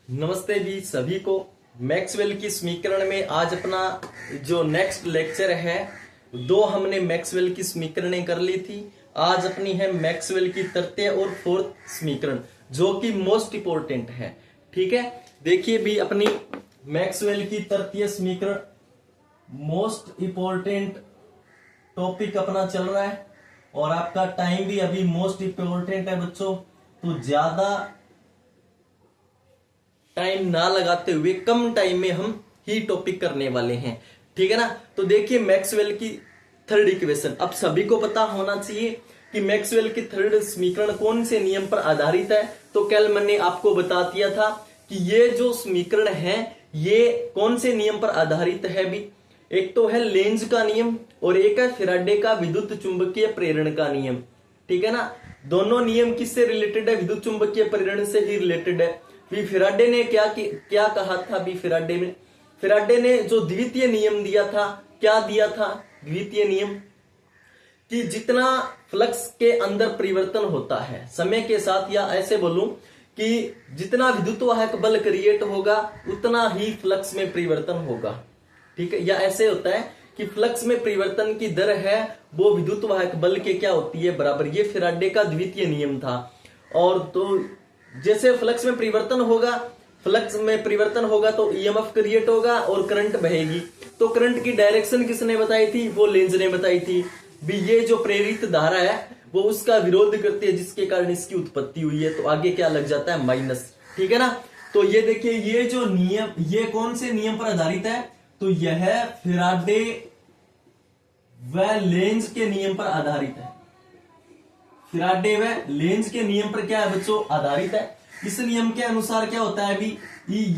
नमस्ते जी सभी को। मैक्सवेल की समीकरण में आज अपना जो नेक्स्ट लेक्चर है, दो हमने मैक्सवेल की समीकरणें कर ली थी। आज अपनी है मैक्सवेल की तृतीय और फोर्थ समीकरण, जो कि मोस्ट इंपोर्टेंट है। ठीक है, देखिए भी अपनी मैक्सवेल की तृतीय समीकरण मोस्ट इंपोर्टेंट टॉपिक अपना चल रहा है और आपका टाइम भी अभी मोस्ट इंपोर्टेंट है बच्चों। तो ज्यादा टाइम ना लगाते हुए कम टाइम में हम ही टॉपिक करने वाले हैं। ठीक है ना। तो देखिए मैक्सवेल की थर्ड इक्वेशन, अब सभी को पता होना चाहिए कि मैक्सवेल की थर्ड समीकरण कौन से नियम पर आधारित है। तो कल मैंने आपको बता दिया था कि ये जो समीकरण है ये कौन से नियम पर आधारित है भी। एक तो है लेंज का नियम और एक है फैराडे का विद्युत चुंबकीय प्रेरण का नियम। ठीक है ना। दोनों नियम किससे रिलेटेड है? विद्युत चुंबकीय प्रेरण से ही रिलेटेड है। भी फैराडे ने क्या कहा था? भी फैराडे ने जो द्वितीय नियम दिया था, क्या दिया था? द्वितीय नियम कि जितना फ्लक्स के अंदर परिवर्तन होता है समय के साथ, या ऐसे बोलूं कि जितना विद्युत वाहक बल क्रिएट होगा उतना ही फ्लक्स में परिवर्तन होगा। ठीक है, या ऐसे होता है कि फ्लक्स में परिवर्तन की दर है वो विद्युत वाहक बल के क्या होती है? बराबर। ये फैराडे का द्वितीय नियम था। और तो जैसे फ्लक्स में परिवर्तन होगा तो ईएमएफ क्रिएट होगा और करंट बहेगी। तो करंट की डायरेक्शन किसने बताई थी? वो लेंज ने बताई थी। भी ये जो प्रेरित धारा है वो उसका विरोध करती है, जिसके कारण इसकी उत्पत्ति हुई है। तो आगे क्या लग जाता है? माइनस। ठीक है ना। तो ये देखिए ये जो नियम, ये कौन से नियम पर आधारित है? तो यह फैराडे व लेंज के नियम पर आधारित है। फैराडे व लेंज के नियम पर क्या है बच्चों? आधारित है। इस नियम के अनुसार क्या होता है अभी?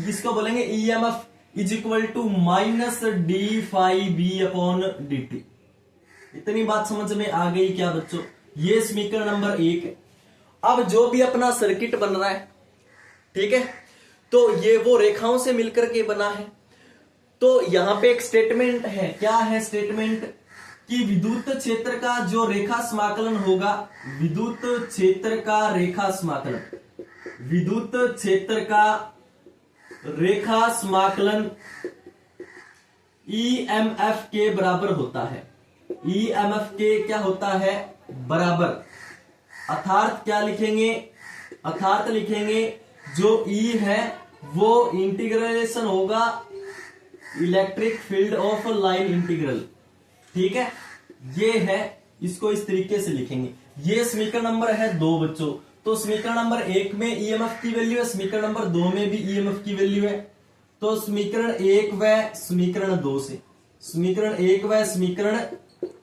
इसको बोलेंगे EMF is equal to minus D phi B upon D T. इतनी बात समझ में आ गई क्या बच्चों? ये समीकरण नंबर 1 है। अब जो भी अपना सर्किट बन रहा है, ठीक है, तो ये वो रेखाओं से मिलकर के बना है। तो यहां पे एक स्टेटमेंट है। क्या है स्टेटमेंट? कि विद्युत क्षेत्र का जो रेखा समाकलन होगा, विद्युत क्षेत्र का रेखा समाकलन ईएमएफ के बराबर होता है। ईएमएफ के क्या होता है? बराबर। अर्थात क्या लिखेंगे? अर्थात लिखेंगे जो ई है वो इंटीग्रेशन होगा electric field of line integral. ठीक है, ये है, इसको इस तरीके से लिखेंगे। ये समीकरण नंबर है 2 बच्चों। तो समीकरण नंबर 1 में ईएमएफ की वैल्यू है, समीकरण नंबर 2 में भी ईएमएफ की वैल्यू है। तो समीकरण 1 व समीकरण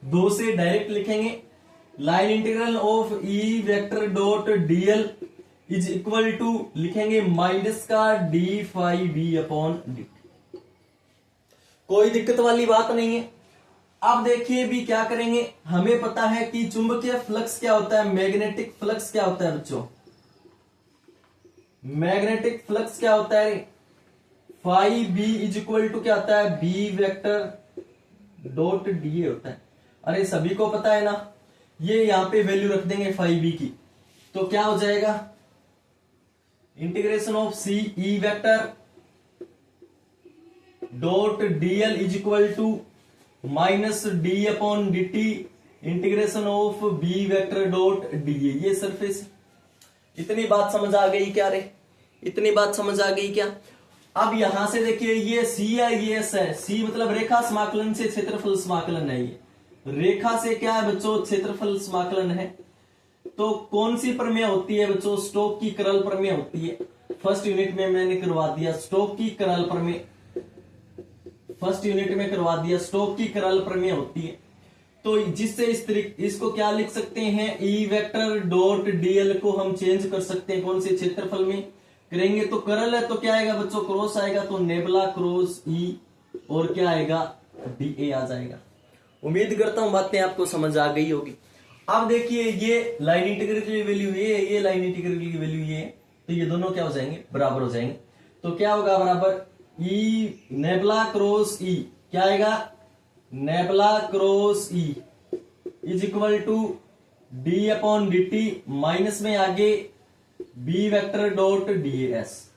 2 से डायरेक्ट लिखेंगे line integral of E vector dot DL is equal to लिखेंगे माइनस का D phi B upon D. कोई दिक्कत वाली बात नहीं है। अब देखिए भी क्या करेंगे, हमें पता है कि चुंबकीय फ्लक्स क्या होता है, मैग्नेटिक फ्लक्स क्या होता है बच्चों? मैग्नेटिक फ्लक्स क्या होता है? Phi B is equal to क्या होता है? बी वेक्टर डॉट डी होता है। अरे सभी को पता है ना। ये यहां पे वैल्यू रख देंगे फाई बी की, तो क्या हो जाएगा? Integration of C E vector dot DL is equal to minus D upon D T integration of B vector dot D. ये सरफेस। इतनी बात समझ आ गई क्या रे? इतनी बात समझ आ गई क्या? अब यहां से देखिए ये सी है, ये एस है। सी मतलब रेखा समाकलन से क्षेत्रफल समाकलन है। ये रेखा से क्या है बच्चों? क्षेत्रफल समाकलन है। तो कौन सी प्रमेय होती है बच्चों? स्टोक की करल प्रमेय होती है। फर्स्ट यूनिट में मैंने करवा दिया स्टोक की करल प्रमेय। स्टोक की करल प्रमेय होती है। तो जिससे इसको क्या लिख सकते हैं? ई वेक्टर डॉट डीएल को हम चेंज कर सकते हैं। कौन से क्षेत्रफल में करेंगे? तो करल है तो क्या आएगा बच्चों? क्रॉस आएगा, तो नेबला क्रॉस ई और क्या आएगा? डी आ जाएगा। उम्मीद करता हूं बातें आपको समझ आ गई होगी। अब देखिए ये लाइन इंटीग्रल की वैल्यू ये लाइन इंटीग्रल की वैल्यू ये, तो ये दोनों क्या हो जाएंगे? बराबर हो जाएंगे। तो क्या होगा? बराबर ई नेबला क्रॉस ई, क्या आएगा? Nabla cross E is equal to D upon D T, minus में आगे B vector dot D S.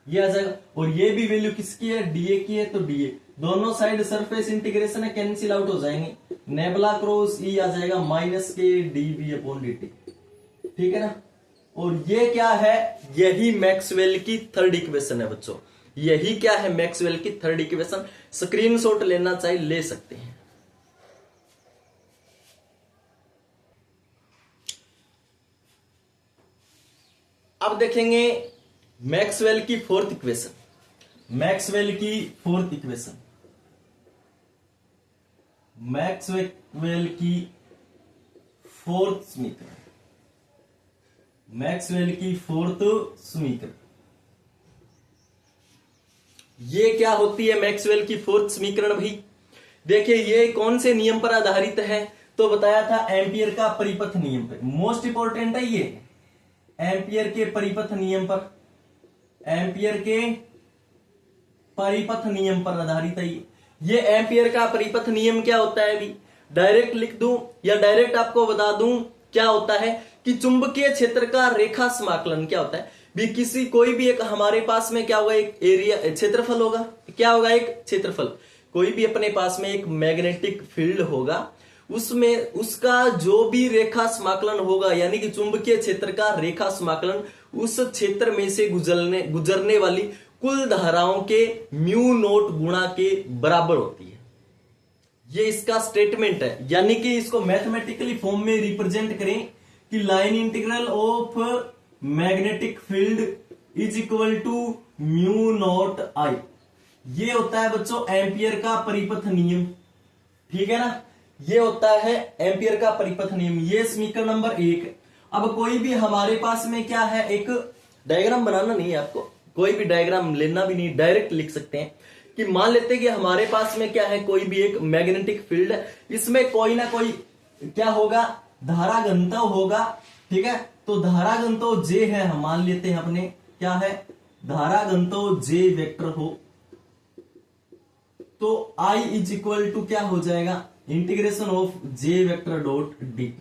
ये आ जाएगा। और ये भी वैल्यू किसकी है, डीए की है, तो डीए दोनों साइड सरफेस इंटीग्रेशन है, कैंसिल आउट हो जाएंगे। नेबला क्रॉस ई आ जाएगा माइनस के डीवी अपॉन dt, ठीक है ना। और ये क्या है, यही मैक्सवेल की थर्ड इक्वेशन है बच्चों, यही क्या है मैक्सवेल की थर्ड इक्वेशन। स्क्रीनशॉट लेना चाहिए, ले सकते हैं। अब देखेंगे मैक्सवेल की फोर्थ इक्वेशन, मैक्सवेल की फोर्थ इक्वेशन, मैक्सवेल की फोर्थ समीकरण, मैक्सवेल की फोर्थ समीकरण। ये क्या होती है मैक्सवेल की फोर्थ समीकरण भाई? देखिए ये कौन से नियम पर आधारित है, तो बताया था एम्पियर का परिपथ नियम पर। मोस्ट इंपॉर्टेंट है ये, एम्पियर के परिपथ नियम पर, एम्पियर के परिपथ नियम पर आधारित है ये एम्पियर का परिपथ नियम क्या होता है भी, डायरेक्ट लिख दूं या डायरेक्ट आपको बता दूं क्या होता है कि चुंबकीय क्षेत्र का रेखा समाकलन क्या होता है भी। किसी कोई भी एक हमारे पास में क्या होगा, एक एरिया क्षेत्रफल होगा, क्या होगा, एक क्षेत्रफल। कोई भी अपने पास में एक मैग्नेटिक फील्ड होगा, उसमें उसका जो भी रेखा समाकलन होगा, यानी कि चुंबकीय क्षेत्र का रेखा समाकलन उस क्षेत्र में से गुजरने वाली कुल धाराओं के म्यू नोट गुणा के बराबर होती है। ये इसका स्टेटमेंट है, यानी कि इसको मैथमेटिकली फॉर्म में रिप्रेजेंट करें कि line integral of magnetic field is equal to mu naught I. ये होता है बच्चों एम्पियर का परिपथ नियम, ठीक है ना। ये होता है एम्पियर का परिपथ नियम, ये समीकरण नंबर 1। अब कोई भी हमारे पास में क्या है, एक डायग्राम बनाना नहीं है आपको, कोई भी डायग्राम लेना भी नहीं, डायरेक्ट लिख सकते हैं कि मान लेते हैं कि हमारे पास में क्या है, कोई भी एक मैग्नेटिक फील्ड है, इसमें कोई ना कोई क्या होगा, धारा घनत्व होगा, ठीक है। तो धारा घनत्व जे है, हम मान लेते हैं अपने क्या है, धारा घनत्व जे वेक्टर हो, तो आई इज इक्वल टू क्या हो जाएगा, integration of J vector dot D.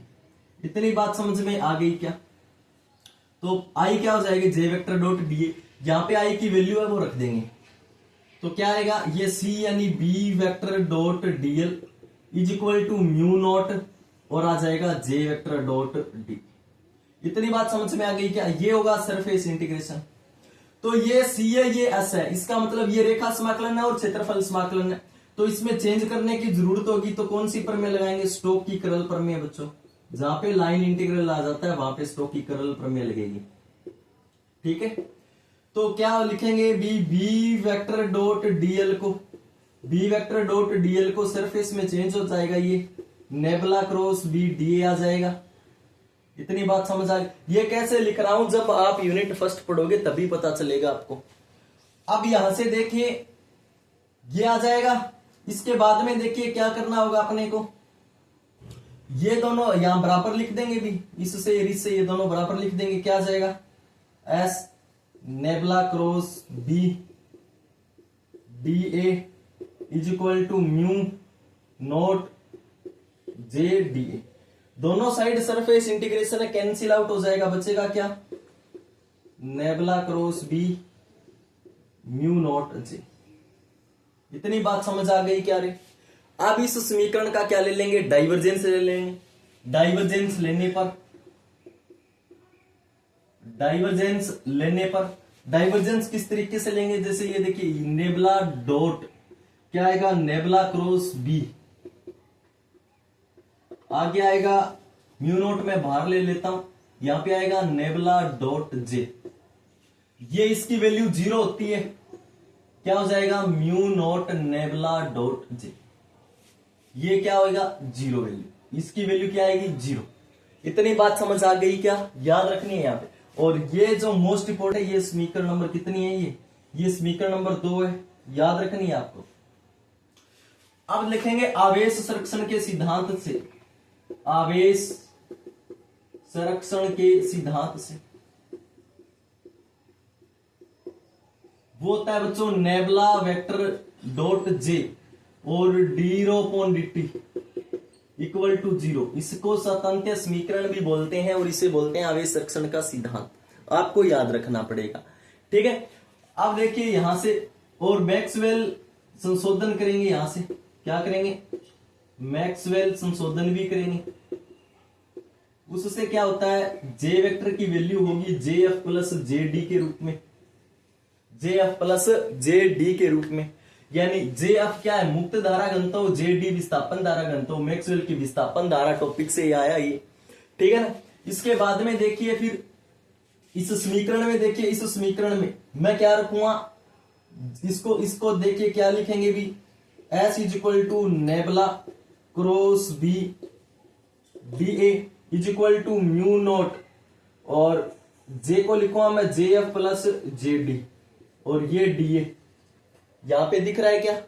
इतनी बात समझ में आ गई क्या? तो आई क्या हो जाएगी, जे वेक्टर डॉट डी। यहां पे आई की वैल्यू है वो रख देंगे, तो क्या आएगा, ये सी यानी B vector dot DL is equal to mu naught और आ जाएगा जे वेक्टर डॉट डी। इतनी बात समझ में आ गई क्या? ये होगा सरफेस इंटीग्रेशन। तो ये सी है, ये एस है, इसका मतलब ये रेखा समाकलन है और क्षेत्रफल समाकलन है। तो इसमें चेंज करने की जरूरत होगी, तो कौन सी प्रमेय लगाएंगे, स्टोक की करल प्रमेय बच्चों। जहां पे लाइन इंटीग्रल आ जाता है वहां पे स्टोक की करल प्रमेय लगेगी, ठीक है। तो क्या लिखेंगे, बी वेक्टर डॉट डीएल को, बी वेक्टर डॉट डीएल को सरफेस में चेंज हो जाएगा, ये नेबला क्रॉस बी डी आ जाएगा। इतनी बात समझ आ गई। ये कैसे लिख रहा हूं, जब आप यूनिट फर्स्ट पढ़ोगे तभी पता चलेगा आपको। अब यहां से देखिए ये आ जाएगा, इसके बाद में देखिए क्या करना होगा अपने को, ये दोनों यहां बराबर लिख देंगे भी, इससे इससे ये दोनों बराबर लिख देंगे, क्या आ जाएगा, S nabla cross B D A is equal to mu naught J D A. दोनों साइड सरफेस इंटीग्रेशन है, कैंसिल आउट हो जाएगा, बचेगा क्या, nabla cross B mu naught J. इतनी बात समझ आ गई क्या रे? अब इस समीकरण का क्या ले लेंगे, डाइवर्जेंस ले लेंगे। डाइवर्जेंस लेने पर, डाइवर्जेंस लेने पर, डाइवर्जेंस किस तरीके से लेंगे, जैसे ये देखिए नेबला डॉट क्या आएगा, नेबला क्रॉस बी, आगे आएगा म्यू नोट में बाहर ले लेता हूं, यहां पे आएगा नेबला डॉट जे। ये इसकी वैल्यू 0 होती है, क्या हो जाएगा, म्यू नॉट नेबला डॉट जे। ये क्या होगा, 0 वैल्यू, इसकी वैल्यू क्या आएगी, 0। इतनी बात समझ आ गई क्या, याद रखनी है यहाँ पे। और ये जो मोस्ट इंपोर्टेंट है, ये समीकरण नंबर कितनी है, ये समीकरण नंबर 2 है, याद रखनी है आपको। अब लिखेंगे आवेश संरक्षण के सिद्धांत से, आवेश संरक्षण के सिद्धांत से वो होता है बच्चों नेबला वेक्टर डॉट जे और D rho upon dt equal to 0। इसको स्वतंत्र समीकरण भी बोलते हैं और इसे बोलते हैं आवेश संरक्षण का सिद्धांत, आपको याद रखना पड़ेगा, ठीक है। अब देखिए यहां से, और मैक्सवेल संशोधन करेंगे, यहां से क्या करेंगे, मैक्सवेल संशोधन भी करेंगे। उससे क्या होता है, जे वेक्टर की वैल्यू होगी जे एफ प्लस जे डी के रूप में, जे एफ प्लस जे डी के रूप में। यानी जे एफ क्या है, मुक्त धारा घनत्व, जे डी विस्थापन धारा घनत्व, मैक्सवेल की विस्थापन धारा टॉपिक से आया ये, ठीक है ना। इसके बाद में देखिए फिर इस समीकरण में, देखिए इस समीकरण में मैं क्या रखूंगा, इसको देखिए क्या लिखेंगे भी, S is equal to nabla cross B D A is equal to mu naught, और जे को लिखूंगा मैं J F plus J D, और ये डी ए यहां पे दिख रहा है क्या,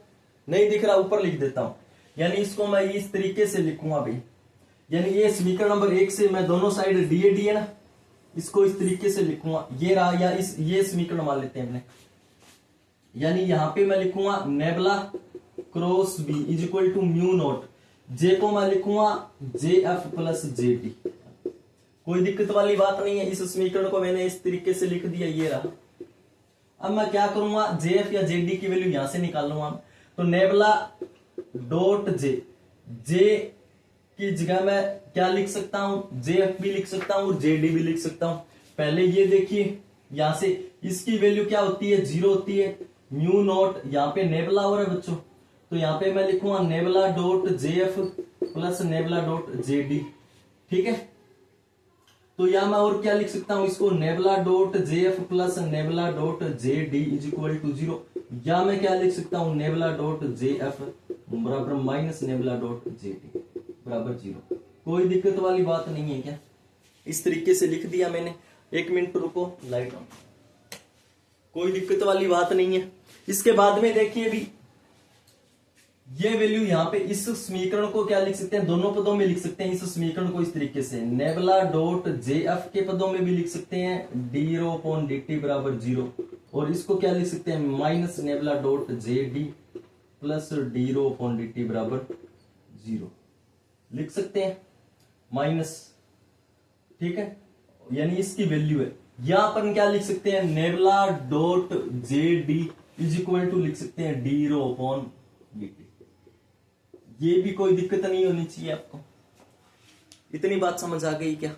नहीं दिख रहा, ऊपर लिख देता हूं। यानी इसको मैं इस तरीके से लिखूंगा भाई, यानी ये समीकरण नंबर 1 से मैं दोनों साइड डी ए डी है ना, इसको इस तरीके से लिखूंगा, ये रहा, या ये समीकरण मान लेते हैं हमने। यानी यहां पे मैं लिखूंगा nabla cross B is equal to mu naught, J को मैं लिखूंगा J F plus J D. कोई दिक्कत वाली बात नहीं है, इस समीकरण को मैंने इस तरीके से लिख दिया, ये रहा। अब मैं क्या करूंगा, जे एफ या जे डी की वैल्यू यहां से निकाल लूंगा। तो नेबला डॉट जे, जे की जगह मैं क्या लिख सकता हूं, जे एफ भी लिख सकता हूं और जे डी भी लिख सकता हूं। पहले ये देखिए यहां से इसकी वैल्यू क्या होती है, 0 होती है, म्यू नॉट, यहाँ पे नेबला हो रहा है बच्चों, तो यहाँ पे मैं लिखूंगा nebula dot J F plus nabla dot J D, ठीक है। तो या मैं और क्या लिख सकता हूं इसको, nabla dot J F plus nabla dot J D is equal to 0, या मैं क्या लिख सकता हूं, नेबला डॉट जे एफ बराबर minus nabla dot J D बराबर 0। कोई दिक्कत वाली बात नहीं है क्या, इस तरीके से लिख दिया मैंने। 1 मिनट रुको, लाइट ऑन, कोई दिक्कत वाली बात नहीं है। इसके बाद में देखिए भी ये वैल्यू यहाँ पे इस समीकरण को क्या लिख सकते हैं, दोनों पदों में लिख सकते हैं। इस समीकरण को इस तरीके से नेबला डॉट जे एफ के पदों में भी लिख सकते हैं, D rho upon D T बराबर 0, और इसको क्या लिख सकते हैं, minus nabla dot J D plus D rho upon D T बराबर 0 लिख सकते हैं, माइनस, ठीक है। यानी इसकी वैल्यू है। यहां पर क्या लिख सकते हैं, nabla dot J D is equal to लिख सकते हैं D rho upon D T. ये भी कोई दिक्कत नहीं होनी चाहिए आपको, इतनी बात समझ आ गई क्या।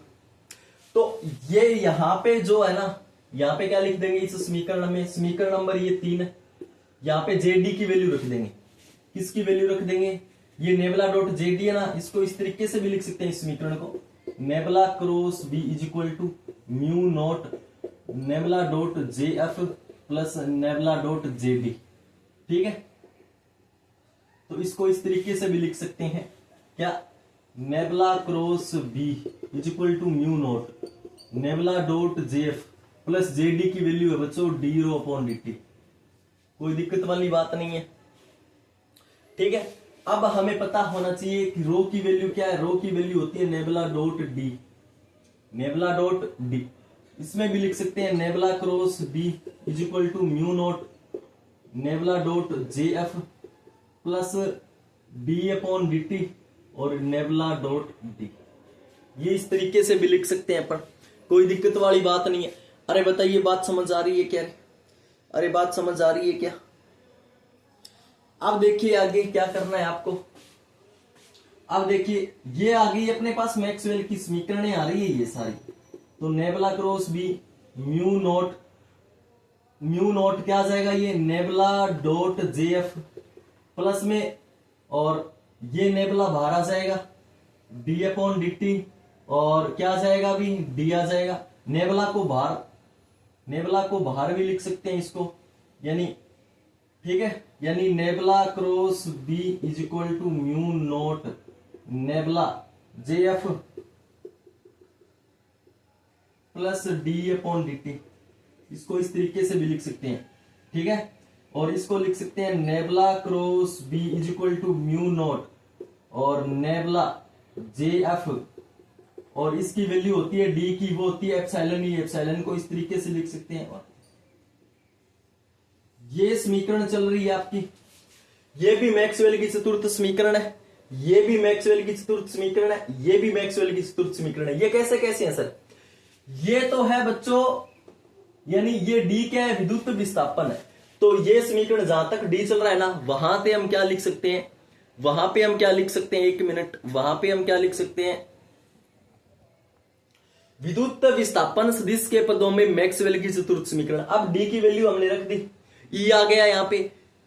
तो ये यहां पे जो है ना, यहां पे क्या लिख देंगे इस समीकरण में, समीकरण नंबर ये 3 है, यहां पे जे डी की वैल्यू रख देंगे। किसकी वैल्यू रख देंगे, ये नेबला डॉट जे डी है ना, इसको इस तरीके से भी लिख सकते हैं इस समीकरण को, nabla cross B is equal to mu naught nabla dot J F plus nabla dot J D, ठीक है। तो इसको इस तरीके से भी लिख सकते हैं क्या, nabla cross B is equal to mu naught nabla dot J F plus J D की वैल्यू है बच्चों D rho upon D T. कोई दिक्कत वाली बात नहीं है, ठीक है। अब हमें पता होना चाहिए कि रो की वैल्यू क्या है, रो की वैल्यू होती है nabla dot D, nabla dot D. इसमें भी लिख सकते हैं nabla cross B is equal to mu naught nabla dot J F plus D upon D T और नेबला डॉट डी। ये इस तरीके से भी लिख सकते हैं, पर कोई दिक्कत वाली बात नहीं है। अरे बताइए बात समझ आ रही है क्या, अरे बात समझ आ रही है क्या। अब देखिए आगे क्या करना है आपको। अब देखिए ये आ गई अपने पास मैक्सवेल की समीकरणें आ रही है ये सारी। तो nabla cross B mu naught क्या आ जाएगा, ये nabla dot J F plus में, और ये नेबला बाहर आ जाएगा डी अपॉन डी टी, और क्या आ जाएगा अभी डी आ जाएगा। नेबला को बाहर भी लिख सकते हैं इसको, यानी ठीक है, यानी nabla cross B is equal to mu naught nabla J F plus D upon D T. इसको इस तरीके से भी लिख सकते हैं, ठीक है। और इसको लिख सकते हैं nabla cross B is equal to mu naught और नेबला जे एफ, और इसकी वैल्यू होती है डी की, वो होती है एप्सिलॉन ई। एप्सिलॉन को इस तरीके से लिख सकते हैं। और ये समीकरण चल रही है आपकी, ये भी मैक्सवेल की चतुर्थ समीकरण है, ये भी मैक्सवेल की चतुर्थ समीकरण है, ये भी मैक्सवेल की चतुर्थ समीकरण है। ये कैसे कैसे है सर, ये तो है बच्चों यानी ये डी क्या है, विद्युत विस्थापन है। तो ये समीकरण जहां तक डी चल रहा है ना, वहां पे हम क्या लिख सकते हैं, वहां पे हम क्या लिख सकते हैं, एक मिनट, वहां पे हम क्या लिख सकते हैं, विद्युत विस्थापन सदिश के पदों में मैक्सवेल की चतुर्थ समीकरण। अब डी की वैल्यू हमने रख दी, ई आ गया यहाँ पे,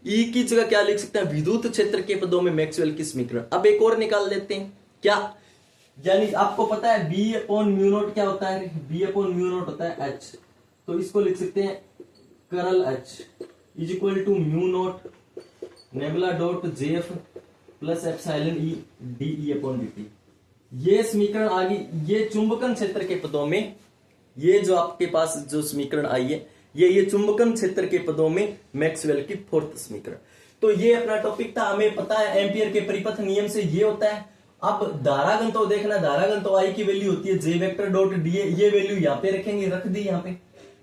ई की जगह क्या लिख सकते हैं, विद्युत क्षेत्र के पदों में मैक्सवेल की समीकरण। अब एक और निकाल लेते हैं, क्या, यानी आपको पता है बी अपॉन म्यू नॉट क्या होता है, बी अपॉन म्यू नॉट होता है एच, तो इसको लिख सकते हैं curl H is equal to mu naught nabla dot JF plus epsilon E D E upon D. ये समीकरण आ गई, ये चुंबकन क्षेत्र के पदों में, ये जो आपके पास जो समीकरण आई है, ये चुंबकन क्षेत्र के पदों में मैक्सवेल की फोर्थ समीकरण। तो ये अपना टॉपिक था, हमें पता है एम्पियर के परिपथ नियम से ये होता है। अब धारा घनत्व देखना, धारा घनत्व आई की वैल्यू होती है जे वेक्टर डॉट डी, ये वैल्यू यहाँ पे रखेंगे, रख दी यहाँ पे,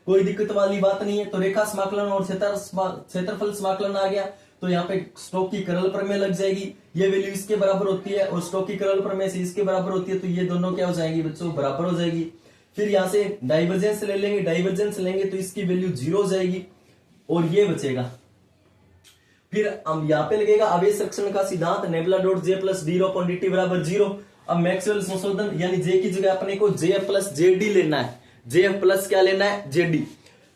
कोई दिक्कत वाली बात नहीं है। तो रेखा समाकलन और क्षेत्रफल समाकलन आ गया, तो यहाँ पे स्टोक की करल प्रमेय लग जाएगी, ये वैल्यू इसके बराबर होती है और स्टोक की करल प्रमेय से इसके बराबर होती है, तो ये दोनों क्या हो जाएंगी बच्चों, बराबर हो जाएगी। फिर यहाँ से डाइवर्जेंस ले लेंगे, डाइवर्जेंस लेंगे तो इसकी वैल्यू 0 हो जाएगी और ये बचेगा। फिर हम यहाँ पे लगेगा आवेश रक्षण का सिद्धांत, nebula dot J plus D upon D T बराबर 0। अब मैक्सवेल संशोधन, यानी जे की जगह अपने को जे प्लस जे डी लेना है, जे प्लस क्या लेना है, जे डी,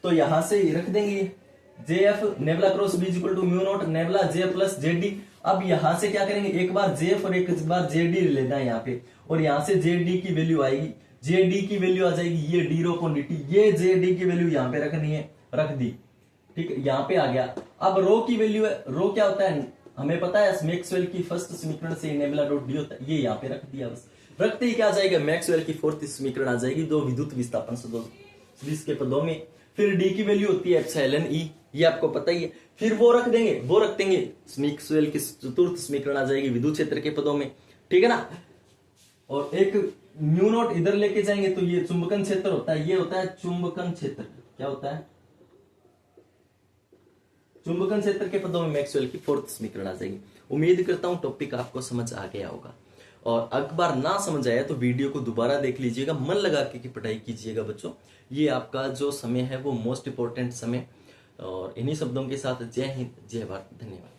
तो यहां से रख देंगे J F nabla cross B equal to mu naught nabla J plus J D. अब यहां से क्या करेंगे, एक बार जे एफ और एक बार जे डी लेना है यहाँ पे, और यहां से जे डी की वैल्यू आएगी, जे डी की वैल्यू आ जाएगी ये D rho upon D T, ये जे डी की वैल्यू यहाँ पे रखनी है, रख दी, ठीक है, यहाँ पे आ गया। अब रो की वैल्यू है, रो क्या होता है हमें पता है, मैक्सवेल की फर्स्ट समीकरण से नेबुला डॉट डी होता है, ये यहाँ पे रख दिया, बस रखते ही क्या आ जाएगा, मैक्सवेल की फोर्थ समीकरण आ जाएगी, दो विद्युत विस्थापन सदिश के पदों में। फिर डी की वैल्यू होती है एप्सिलॉन ई, ये आपको पता ही है। फिर वो रख देंगे, मैक्सवेल की चतुर्थ समीकरण आ जाएगी विद्युत क्षेत्र के पदों में, ठीक है ना। और एक म्यू नॉट इधर लेके जाएंगे तो ये चुंबकन क्षेत्र होता है, ये होता है चुंबकन क्षेत्र, क्या होता है, चुंबकन क्षेत्र के पदों में मैक्सवेल की फोर्थ समीकरण आ जाएगी। उम्मीद करता हूं टॉपिक आपको समझ आ गया होगा, और अखबार ना समझ आया तो वीडियो को दोबारा देख लीजिएगा, मन लगा के पढ़ाई कीजिएगा बच्चों। ये आपका जो समय है वो मोस्ट इंपोर्टेंट समय। और इन्हीं शब्दों के साथ जय हिंद, जय भारत, धन्यवाद।